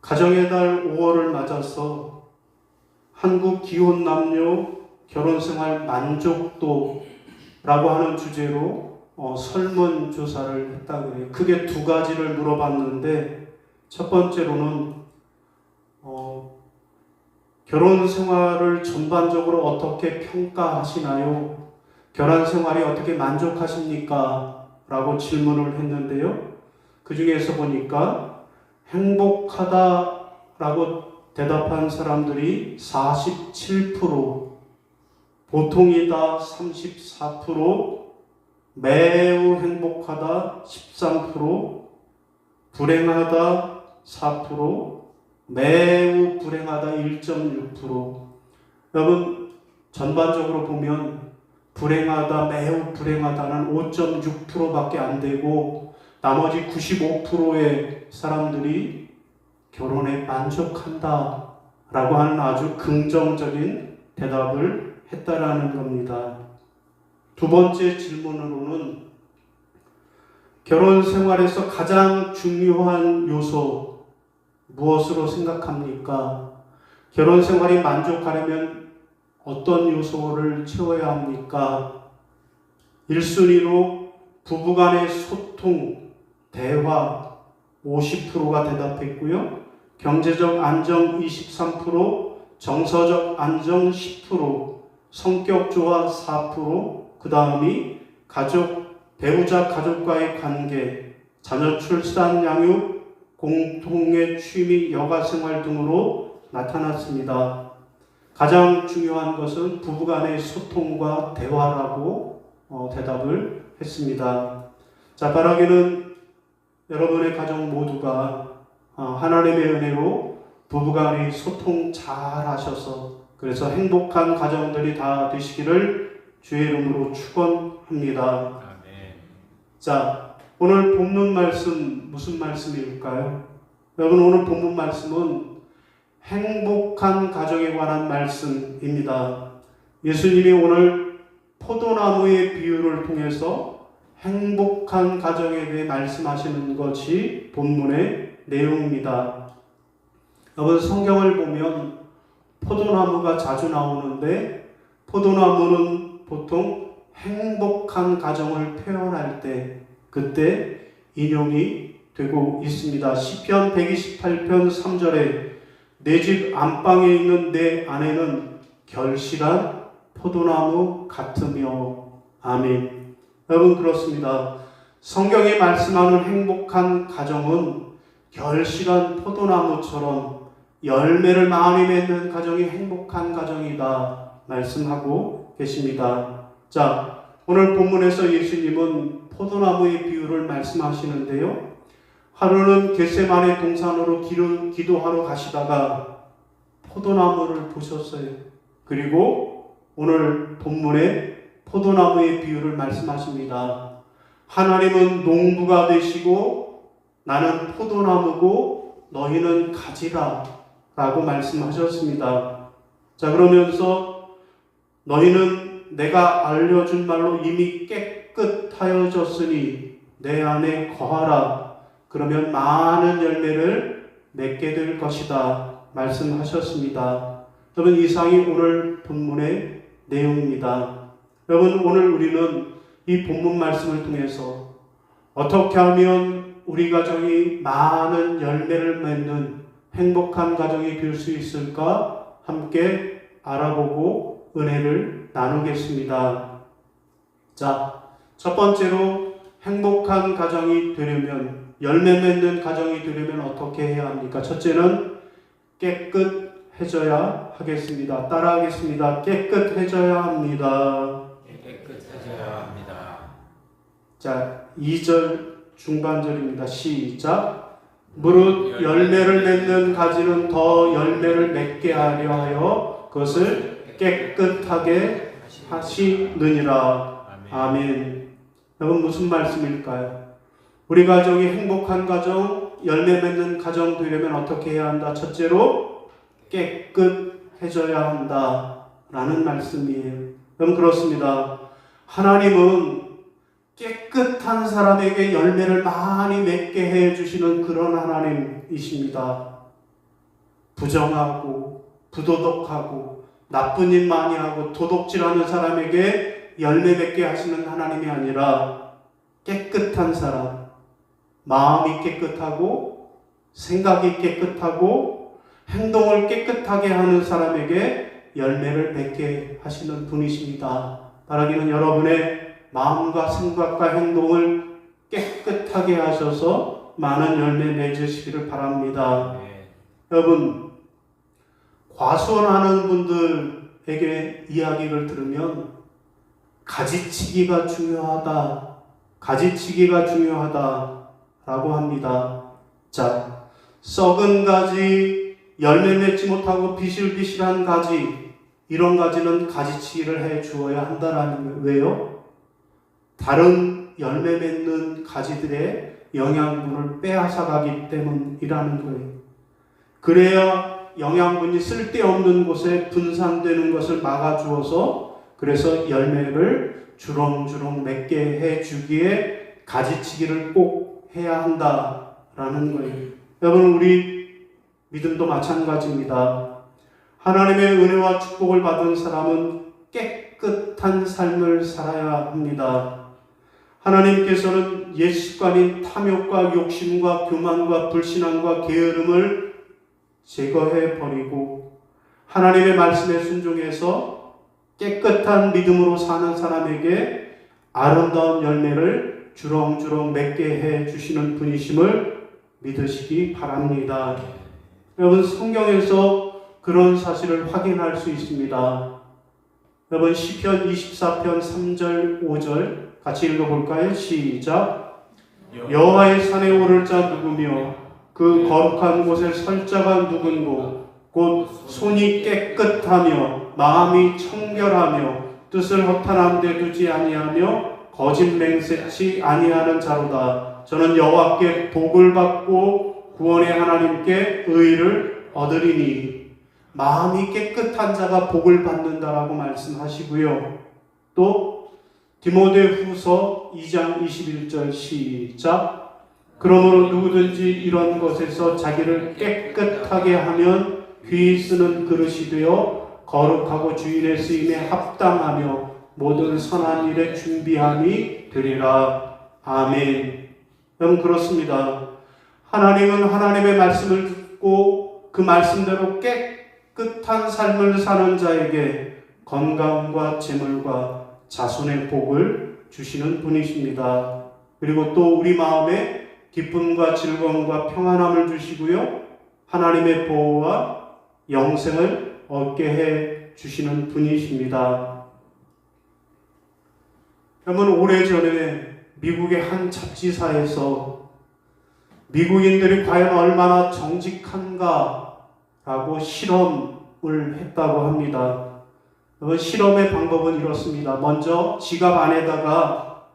가정의 달 5월을 맞아서 한국 기혼 남녀 결혼생활 만족도라고 하는 주제로 설문조사를 했다고 해요. 크게 두 가지를 물어봤는데, 첫 번째로는 결혼 생활을 전반적으로 어떻게 평가하시나요? 결혼 생활이 어떻게 만족하십니까? 라고 질문을 했는데요. 그 중에서 보니까 행복하다라고 대답한 사람들이 47%, 보통이다 34%, 매우 행복하다 13%, 불행하다 4%, 매우 불행하다 1.6%. 여러분, 전반적으로 보면 불행하다, 매우 불행하다는 5.6%밖에 안 되고, 나머지 95%의 사람들이 결혼에 만족한다 라고 하는 아주 긍정적인 대답을 했다라는 겁니다. 두 번째 질문으로는 결혼 생활에서 가장 중요한 요소 무엇으로 생각합니까? 결혼 생활이 만족하려면 어떤 요소를 채워야 합니까? 1순위로 부부간의 소통, 대화 50%가 대답했고요. 경제적 안정 23%, 정서적 안정 10%, 성격 조화 4%, 그 다음이 배우자 가족과의 관계, 자녀 출산 양육, 공통의 취미, 여가생활 등으로 나타났습니다. 가장 중요한 것은 부부간의 소통과 대화라고 대답을 했습니다. 자, 바라기는 여러분의 가정 모두가 하나님의 은혜로 부부간의 소통 잘 하셔서 그래서 행복한 가정들이 다 되시기를 주의 이름으로 축원합니다. 아멘. 자, 오늘 본문 말씀 무슨 말씀일까요? 여러분, 오늘 본문 말씀은 행복한 가정에 관한 말씀입니다. 예수님이 오늘 포도나무의 비유를 통해서 행복한 가정에 대해 말씀하시는 것이 본문의 내용입니다. 여러분, 성경을 보면 포도나무가 자주 나오는데, 포도나무는 보통 행복한 가정을 표현할 때 그때 인용이 되고 있습니다. 시편 128편 3절에 내 집 안방에 있는 내 아내는 결실한 포도나무 같으며. 아멘. 여러분, 그렇습니다. 성경이 말씀하는 행복한 가정은 결실한 포도나무처럼 열매를 많이 맺는 가정이 행복한 가정이다 말씀하고 계십니다. 자, 오늘 본문에서 예수님은 포도나무의 비유를 말씀하시는데요. 하루는 겟세마네 동산으로 기도하러 가시다가 포도나무를 보셨어요. 그리고 오늘 본문에 포도나무의 비유를 말씀하십니다. 하나님은 농부가 되시고 나는 포도나무고 너희는 가지라 라고 말씀하셨습니다. 자, 그러면서 너희는 내가 알려준 말로 이미 깨끗하여졌으니 내 안에 거하라. 그러면 많은 열매를 맺게 될 것이다 말씀하셨습니다. 여러분, 이상이 오늘 본문의 내용입니다. 여러분, 오늘 우리는 이 본문 말씀을 통해서 어떻게 하면 우리 가정이 많은 열매를 맺는 행복한 가정이 될 수 있을까 함께 알아보고 은혜를 나누겠습니다. 자, 첫 번째로 행복한 가정이 되려면, 열매 맺는 가정이 되려면 어떻게 해야 합니까? 첫째는 깨끗해져야 하겠습니다. 따라하겠습니다. 깨끗해져야 합니다. 깨끗해져야 합니다. 자, 2절 중반절입니다. 시작. 무릇 열매를 맺는 가지는 더 열매를 맺게 하려 하여 그것을 깨끗하게 하시느니라. 아멘. 여러분, 무슨 말씀일까요? 우리 가정이 행복한 가정, 열매 맺는 가정 되려면 어떻게 해야 한다? 첫째로 깨끗해져야 한다 라는 말씀이에요. 여러분, 그렇습니다. 하나님은 깨끗한 사람에게 열매를 많이 맺게 해주시는 그런 하나님이십니다. 부정하고 부도덕하고 나쁜 일 많이 하고 도둑질하는 사람에게 열매 맺게 하시는 하나님이 아니라 깨끗한 사람, 마음이 깨끗하고 생각이 깨끗하고 행동을 깨끗하게 하는 사람에게 열매를 맺게 하시는 분이십니다. 바라기는 여러분의 마음과 생각과 행동을 깨끗하게 하셔서 많은 열매 맺으시기를 바랍니다. 여러분, 과수원하는 분들에게 이야기를 들으면 가지치기가 중요하다, 가지치기가 중요하다라고 합니다. 자, 썩은 가지, 열매 맺지 못하고 비실비실한 가지, 이런 가지는 가지치기를 해 주어야 한다라는 거예요. 왜요? 다른 열매 맺는 가지들의 영양분을 빼앗아가기 때문이라는 거예요. 그래야 영양분이 쓸데없는 곳에 분산되는 것을 막아주어서 그래서 열매를 주렁주렁 맺게 해주기에 가지치기를 꼭 해야 한다라는 거예요. 여러분, 우리 믿음도 마찬가지입니다. 하나님의 은혜와 축복을 받은 사람은 깨끗한 삶을 살아야 합니다. 하나님께서는 옛 습관인 탐욕과 욕심과 교만과 불신앙과 게으름을 제거해 버리고 하나님의 말씀에 순종해서 깨끗한 믿음으로 사는 사람에게 아름다운 열매를 주렁주렁 맺게 해 주시는 분이심을 믿으시기 바랍니다. 여러분, 성경에서 그런 사실을 확인할 수 있습니다. 여러분, 시편 24편 3절 5절 같이 읽어볼까요? 시작. 여호와의 산에 오를 자 누구며 그 거룩한 곳에 설 자가 누군고 곧 손이 깨끗하며 마음이 청결하며 뜻을 허탄한 데 두지 아니하며 거짓 맹세치 아니하는 자로다. 저는 여호와께 복을 받고 구원의 하나님께 의를 얻으리니. 마음이 깨끗한 자가 복을 받는다라고 말씀하시고요. 또 디모데후서 2장 21절 시작. 그러므로 누구든지 이런 것에서 자기를 깨끗하게 하면 귀히 쓰는 그릇이 되어 거룩하고 주인의 쓰임에 합당하며 모든 선한 일에 준비함이 되리라. 아멘. 여러분, 그렇습니다. 하나님은 하나님의 말씀을 듣고 그 말씀대로 깨끗한 삶을 사는 자에게 건강과 재물과 자손의 복을 주시는 분이십니다. 그리고 또 우리 마음에 기쁨과 즐거움과 평안함을 주시고요. 하나님의 보호와 영생을 얻게 해 주시는 분이십니다. 여러분, 오래전에 미국의 한 잡지사에서 미국인들이 과연 얼마나 정직한가라고 실험을 했다고 합니다. 실험의 방법은 이렇습니다. 먼저 지갑 안에다가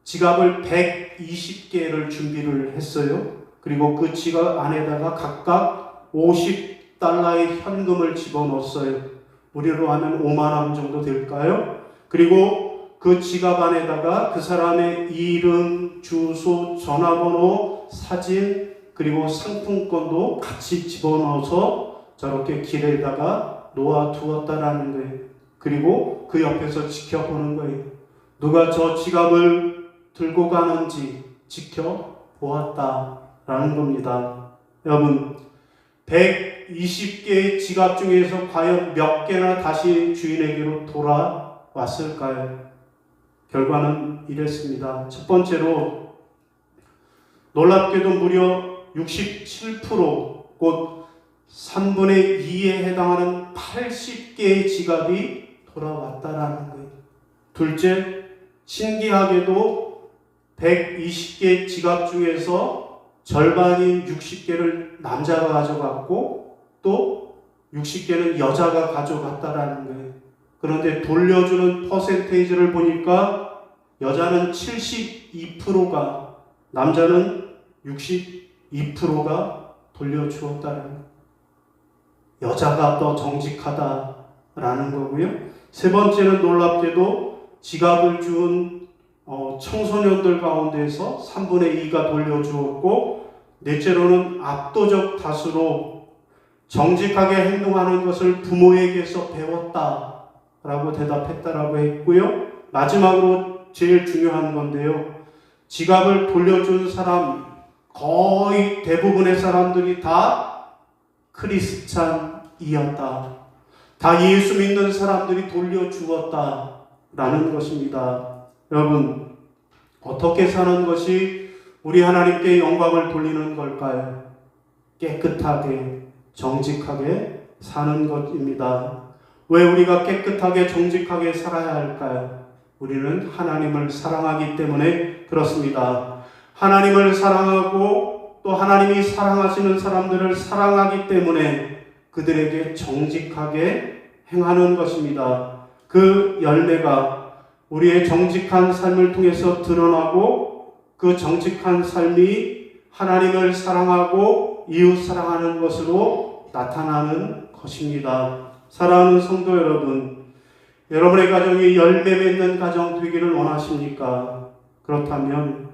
지갑을 120개를 준비를 했어요. 그리고 그 지갑 안에다가 각각 $50의 현금을 집어넣었어요. 우리로 하면 5만 원 정도 될까요? 그리고 그 지갑 안에다가 그 사람의 이름, 주소, 전화번호, 사진, 그리고 상품권도 같이 집어넣어서 저렇게 길에다가 놓아두었다라는 거예요. 그리고 그 옆에서 지켜보는 거예요. 누가 저 지갑을 들고 가는지 지켜보았다라는 겁니다. 여러분, 120개의 지갑 중에서 과연 몇 개나 다시 주인에게로 돌아왔을까요? 결과는 이랬습니다. 첫 번째로 놀랍게도 무려 67%, 곧 3분의 2에 해당하는 80개의 지갑이 돌아왔다라는 거예요. 둘째, 신기하게도 120개 지갑 중에서 절반인 60개를 남자가 가져갔고 또 60개는 여자가 가져갔다라는 거예요. 그런데 돌려주는 퍼센테이지를 보니까 여자는 72%가, 남자는 62%가 돌려주었다는 거예요. 여자가 더 정직하다라는 거고요. 세 번째는 놀랍게도 지갑을 준 청소년들 가운데서 3분의 2가 돌려주었고, 넷째로는 압도적 다수로 정직하게 행동하는 것을 부모에게서 배웠다라고 대답했다라고 했고요. 마지막으로 제일 중요한 건데요. 지갑을 돌려준 사람, 거의 대부분의 사람들이 다 크리스찬이었다. 다 예수 믿는 사람들이 돌려주었다라는 것입니다. 여러분, 어떻게 사는 것이 우리 하나님께 영광을 돌리는 걸까요? 깨끗하게, 정직하게 사는 것입니다. 왜 우리가 깨끗하게, 정직하게 살아야 할까요? 우리는 하나님을 사랑하기 때문에 그렇습니다. 하나님을 사랑하고 또 하나님이 사랑하시는 사람들을 사랑하기 때문에 그들에게 정직하게 행하는 것입니다. 그 열매가 우리의 정직한 삶을 통해서 드러나고 그 정직한 삶이 하나님을 사랑하고 이웃 사랑하는 것으로 나타나는 것입니다. 사랑하는 성도 여러분, 여러분의 가정이 열매 맺는 가정 되기를 원하십니까? 그렇다면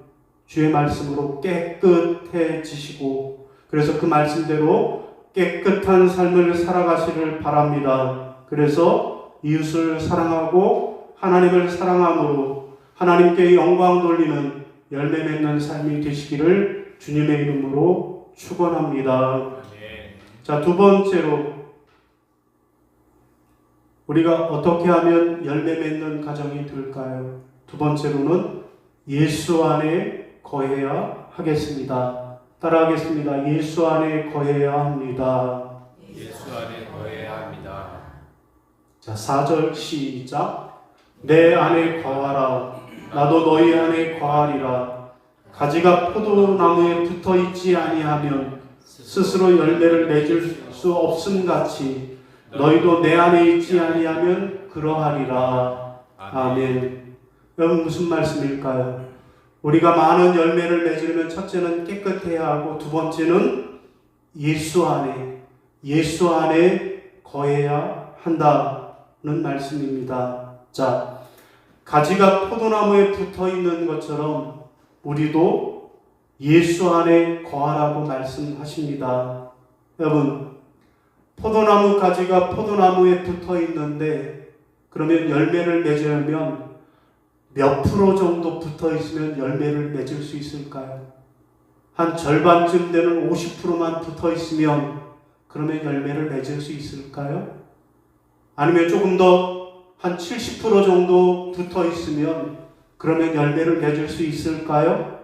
주의 말씀으로 깨끗해지시고 그래서 그 말씀대로 깨끗한 삶을 살아가시를 바랍니다. 그래서 이웃을 사랑하고 하나님을 사랑함으로 하나님께 영광 돌리는 열매 맺는 삶이 되시기를 주님의 이름으로 축원합니다. 자, 두 번째로 우리가 어떻게 하면 열매 맺는 가정이 될까요? 두 번째로는 예수 안에 거해야 하겠습니다. 따라하겠습니다. 예수 안에 거해야 합니다. 예수 안에 거해야 합니다. 자, 4절 시작. 내 안에 거하라. 나도 너희 안에 거하리라. 가지가 포도나무에 붙어 있지 아니하면 스스로 열매를 맺을 수 없음같이 너희도 내 안에 있지 아니하면 그러하리라. 아멘. 여러분, 무슨 말씀일까요? 우리가 많은 열매를 맺으려면 첫째는 깨끗해야 하고 두 번째는 예수 안에 거해야 한다는 말씀입니다. 자, 가지가 포도나무에 붙어 있는 것처럼 우리도 예수 안에 거하라고 말씀하십니다. 여러분, 포도나무 가지가 포도나무에 붙어 있는데 그러면 열매를 맺으려면 몇 프로 정도 붙어 있으면 열매를 맺을 수 있을까요? 한 절반쯤 되는 50%만 붙어 있으면 그러면 열매를 맺을 수 있을까요? 아니면 조금 더 한 70% 정도 붙어 있으면 그러면 열매를 맺을 수 있을까요?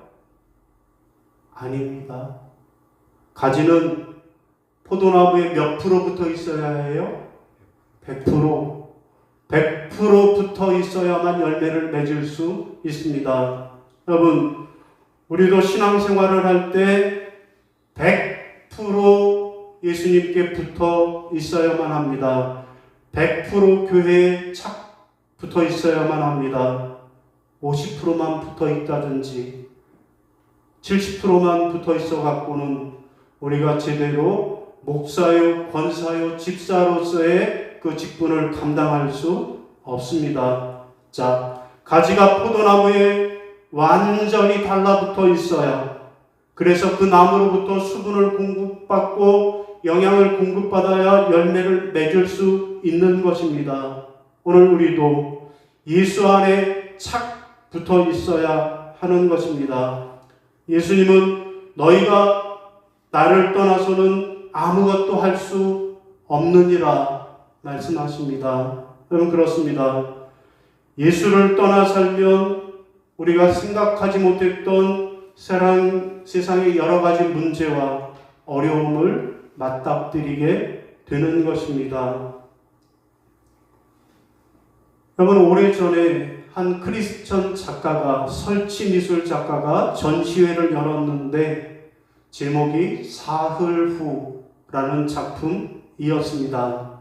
아닙니다. 가지는 포도나무에 몇 프로 붙어 있어야 해요? 100%. 100% 붙어 있어야만 열매를 맺을 수 있습니다. 여러분, 우리도 신앙생활을 할 때 100% 예수님께 붙어 있어야만 합니다. 100% 교회에 착 붙어 있어야만 합니다. 50%만 붙어 있다든지 70%만 붙어 있어 갖고는 우리가 제대로 목사요, 권사요, 집사로서의 그 직분을 감당할 수 없습니다. 자, 가지가 포도나무에 완전히 달라붙어 있어야, 그래서 그 나무로부터 수분을 공급받고 영양을 공급받아야 열매를 맺을 수 있는 것입니다. 오늘 우리도 예수 안에 착 붙어 있어야 하는 것입니다. 예수님은 너희가 나를 떠나서는 아무것도 할 수 없느니라 말씀하십니다. 여러분, 그렇습니다. 예수를 떠나 살면 우리가 생각하지 못했던 세상의 여러 가지 문제와 어려움을 맞닥뜨리게 되는 것입니다. 여러분, 오래전에 한 크리스천 작가가, 설치미술 작가가 전시회를 열었는데 제목이 사흘후라는 작품이었습니다.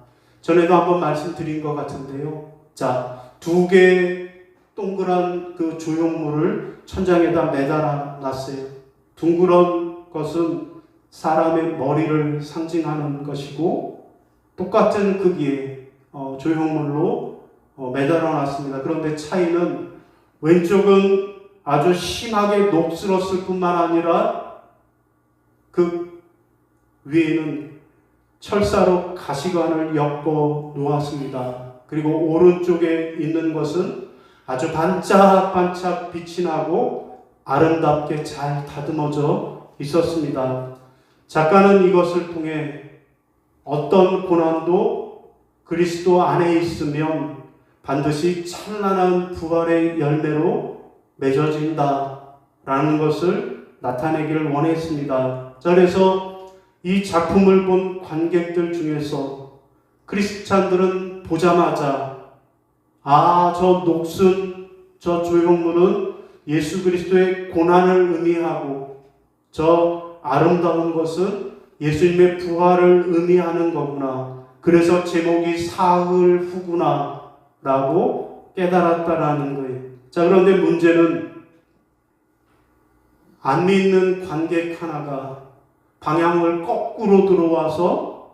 전에도 한번 말씀드린 것 같은데요. 자, 두 개의 동그란 그 조형물을 천장에다 매달아 놨어요. 둥그런 것은 사람의 머리를 상징하는 것이고 똑같은 크기의 조형물로 매달아 놨습니다. 그런데 차이는 왼쪽은 아주 심하게 녹슬었을 뿐만 아니라 그 위에는 철사로 가시관을 엮어 놓았습니다. 그리고 오른쪽에 있는 것은 아주 반짝반짝 빛이 나고 아름답게 잘 다듬어져 있었습니다. 작가는 이것을 통해 어떤 고난도 그리스도 안에 있으면 반드시 찬란한 부활의 열매로 맺어진다 라는 것을 나타내기를 원했습니다. 자, 그래서 이 작품을 본 관객들 중에서 크리스찬들은 보자마자 저 녹슨 저 조형물은 예수 그리스도의 고난을 의미하고 저 아름다운 것은 예수님의 부활을 의미하는 거구나. 그래서 제목이 사흘 후구나 라고 깨달았다라는 거예요. 자, 그런데 문제는 안 믿는 관객 하나가 방향을 거꾸로 들어와서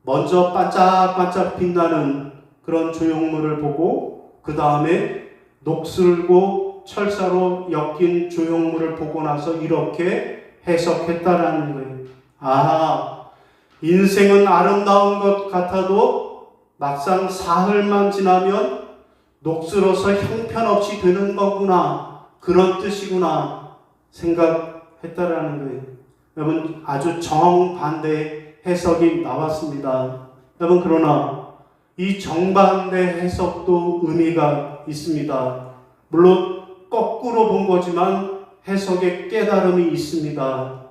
먼저 반짝반짝 빛나는 그런 조형물을 보고 그 다음에 녹슬고 철사로 엮인 조형물을 보고 나서 이렇게 해석했다라는 거예요. 인생은 아름다운 것 같아도 막상 사흘만 지나면 녹슬어서 형편없이 되는 거구나. 그런 뜻이구나 생각했다라는 거예요. 여러분, 아주 정반대 해석이 나왔습니다. 여러분, 그러나 이 정반대 해석도 의미가 있습니다. 물론 거꾸로 본 거지만 해석에 깨달음이 있습니다.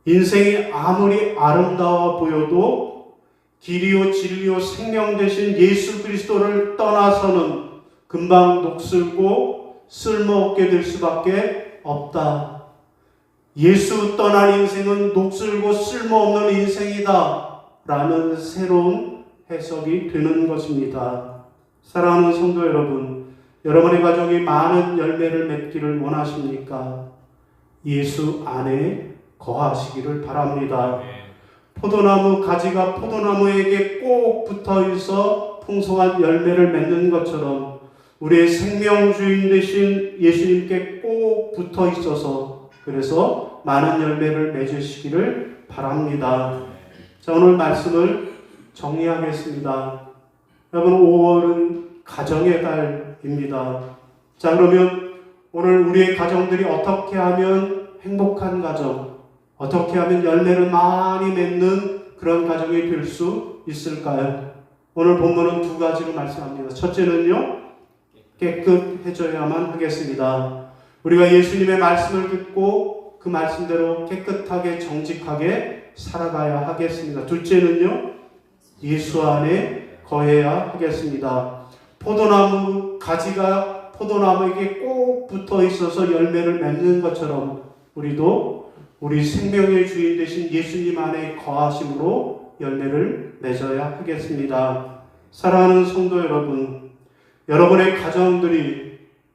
인생이 아무리 아름다워 보여도 길이요 진리요 생명 되신 예수 그리스도를 떠나서는 금방 녹슬고 쓸모없게 될 수밖에 없다. 예수 떠난 인생은 녹슬고 쓸모없는 인생이다 라는 새로운 해석이 되는 것입니다. 사랑하는 성도 여러분, 여러분의 가정이 많은 열매를 맺기를 원하십니까? 예수 안에 거하시기를 바랍니다. 포도나무 가지가 포도나무에게 꼭 붙어 있어 풍성한 열매를 맺는 것처럼 우리의 생명 주인 되신 예수님께 꼭 붙어 있어서 그래서 많은 열매를 맺으시기를 바랍니다. 자, 오늘 말씀을 정리하겠습니다. 여러분, 5월은 가정의 달입니다. 자, 그러면 오늘 우리의 가정들이 어떻게 하면 행복한 가정, 어떻게 하면 열매를 많이 맺는 그런 가정이 될 수 있을까요? 오늘 본문은 두 가지로 말씀합니다. 첫째는요, 깨끗해져야만 하겠습니다. 우리가 예수님의 말씀을 듣고 그 말씀대로 깨끗하게 정직하게 살아가야 하겠습니다. 둘째는요, 예수 안에 거해야 하겠습니다. 포도나무 가지가 포도나무에게 꼭 붙어 있어서 열매를 맺는 것처럼 우리도 우리 생명의 주인 되신 예수님 안에 거하심으로 열매를 맺어야 하겠습니다. 사랑하는 성도 여러분, 여러분의 가정들이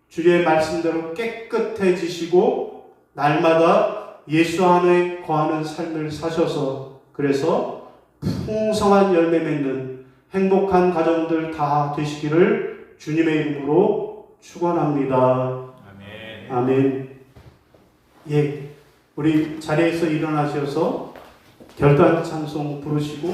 주의 말씀대로 깨끗해지시고 날마다 예수 안에 거하는 삶을 사셔서 그래서 풍성한 열매 맺는 행복한 가정들 다 되시기를 주님의 이름으로 축원합니다. 아멘. 아멘. 예, 우리 자리에서 일어나셔서 결단 찬송 부르시고